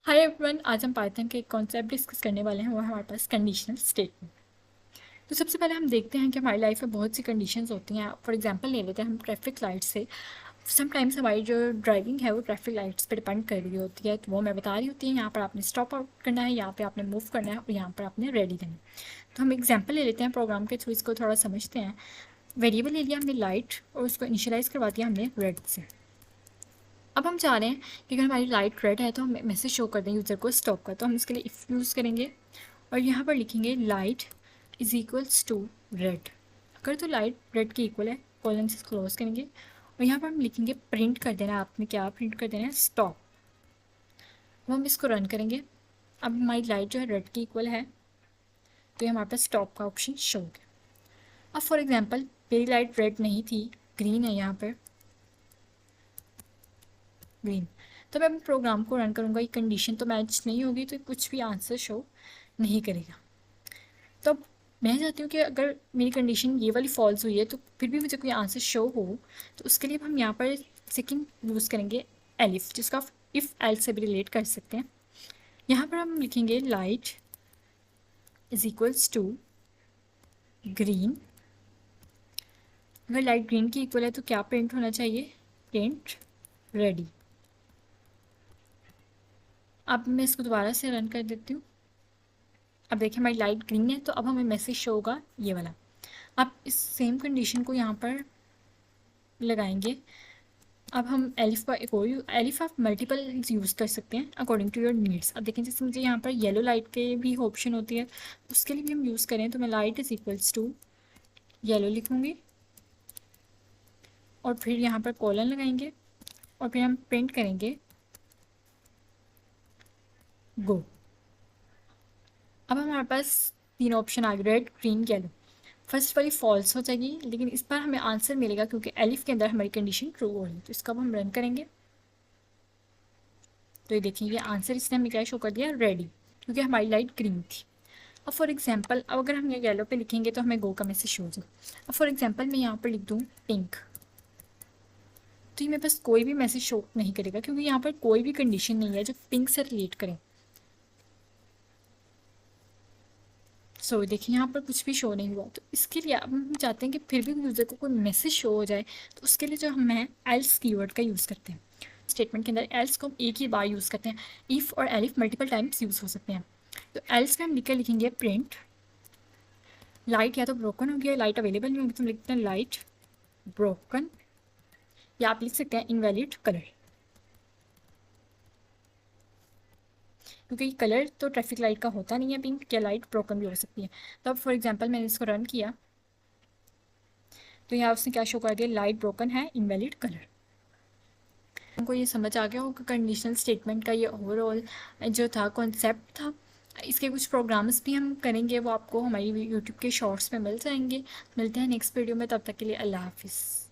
Hi everyone, आज हम Python के एक कॉन्सेप्ट डिस्कस करने वाले हैं। वो है हमारे पास कंडीशनल स्टेटमेंट। तो सबसे पहले हम देखते हैं कि हमारी लाइफ में बहुत सी कंडीशंस होती हैं। फॉर एग्जांपल ले लेते हैं हम ट्रैफिक लाइट से। समटाइम्स हमारी जो ड्राइविंग है वो ट्रैफिक लाइट्स पे डिपेंड कर रही होती है, तो वो मैं बता रही होती है यहाँ पर आपने स्टॉप आउट करना है, यहाँ पे आपने मूव करना है और यहाँ पर आपने रेडी करना है। तो हम एग्जाम्पल ले लेते हैं प्रोग्राम के थ्रू, इसको थोड़ा समझते हैं। वेरिएबल ले लिया हमने लाइट और उसको इनिशियलाइज करवा दिया हमने रेड से। अब हम चाह रहे हैं कि अगर हमारी लाइट रेड है तो हम मैसेज शो कर दें यूज़र को स्टॉप का। तो हम इसके लिए इफ़ यूज़ करेंगे और यहाँ पर लिखेंगे light is equals to red. अगर तो लाइट रेड के इक्वल है, कॉलन से क्लोज करेंगे और यहाँ पर हम लिखेंगे प्रिंट कर देना है। आपने क्या प्रिंट कर देना है? स्टॉप। अब हम इसको रन करेंगे। अब हमारी लाइट जो है रेड की इक्वल है, तो ये हमारे पास स्टॉप का ऑप्शन शो हो गया। अब फॉर एग्जाम्पल मेरी लाइट रेड नहीं थी, ग्रीन है यहाँ पर, ग्रीन। तो मैं अपने प्रोग्राम को रन करूँगा, ये कंडीशन तो मैच नहीं होगी तो कुछ भी आंसर शो नहीं करेगा। तो अब मैं चाहती हूँ कि अगर मेरी कंडीशन ये वाली फॉल्स हुई है तो फिर भी मुझे कोई आंसर शो हो, तो उसके लिए हम यहाँ पर सेकंड यूज़ करेंगे एलिफ, जिसका इफ़ एल्स से भी रिलेट कर सकते हैं। यहाँ पर हम लिखेंगे light is equals to green. अगर लाइट ग्रीन की इक्वल है तो क्या प्रिंट होना चाहिए? Print ready. अब मैं इसको दोबारा से रन कर देती हूँ। अब देखिए हमारी लाइट ग्रीन है, तो अब हमें मैसेज शो होगा ये वाला। अब इस सेम कंडीशन को यहाँ पर लगाएंगे। अब हम एलिफ का एक और एलिफ आप मल्टीपल यूज़ कर सकते हैं अकॉर्डिंग टू योर नीड्स। अब देखें जैसे मुझे यहाँ पर येलो लाइट के भी ऑप्शन होती है, उसके लिए भी हम यूज़ करें तो मैं light is equals to yellow लिखूँगी और फिर यहाँ पर कॉलन लगाएंगे और फिर हम प्रिंट करेंगे गो। अब हमारे पास तीन ऑप्शन आ गए, रेड ग्रीन येलो। फर्स्ट वाली फॉल्स हो जाएगी, लेकिन इस पर हमें आंसर मिलेगा क्योंकि एलिफ के अंदर हमारी कंडीशन ट्रू हो रही है। तो इसका अब हम रन करेंगे तो ये देखिए ये आंसर इसने हमें क्या शो कर दिया? रेडी, क्योंकि हमारी लाइट ग्रीन थी। अब फॉर एग्जांपल अब अगर हम ये येलो पे लिखेंगे तो हमें गो का मैसेज शो हो जाए। अब फॉर एग्जांपल मैं यहाँ पर लिख दूँ पिंक, तो ये मेरे पास कोई भी मैसेज शो नहीं करेगा क्योंकि यहाँ पर कोई भी कंडीशन नहीं है जो पिंक से रिलेट करें। सो देखिए यहाँ पर कुछ भी शो नहीं हुआ। तो इसके लिए अब हम चाहते हैं कि फिर भी यूज़र को कोई मैसेज शो हो जाए, तो उसके लिए जो हम है एल्स कीवर्ड का यूज़ करते हैं। स्टेटमेंट के अंदर एल्स को हम एक ही बार यूज़ करते हैं। इफ़ और एलिफ मल्टीपल टाइम्स यूज़ हो सकते हैं। तो एल्स में हम लिखेंगे प्रिंट लाइट, या तो ब्रोकन हो गया, लाइट अवेलेबल नहीं होगी तो हम लिखते हैं लाइट ब्रोकन, या आप लिख सकते हैं इनवैलिड कलर, क्योंकि कलर तो ट्रैफिक लाइट का होता नहीं है पिंक, या लाइट ब्रोकन भी हो सकती है। तो अब फॉर एग्जांपल मैंने इसको रन किया तो यहाँ उसने क्या शो कर दिया? लाइट ब्रोकन है, इनवैलिड कलर। हमको ये समझ आ गया होगा कंडीशनल स्टेटमेंट का ये ओवरऑल जो था कॉन्सेप्ट था। इसके कुछ प्रोग्राम्स भी हम करेंगे, वो आपको हमारी यूट्यूब के शॉर्ट्स में मिल जाएंगे। मिलते हैं नेक्स्ट वीडियो में, तब तक के लिए अल्लाह हाफिज़।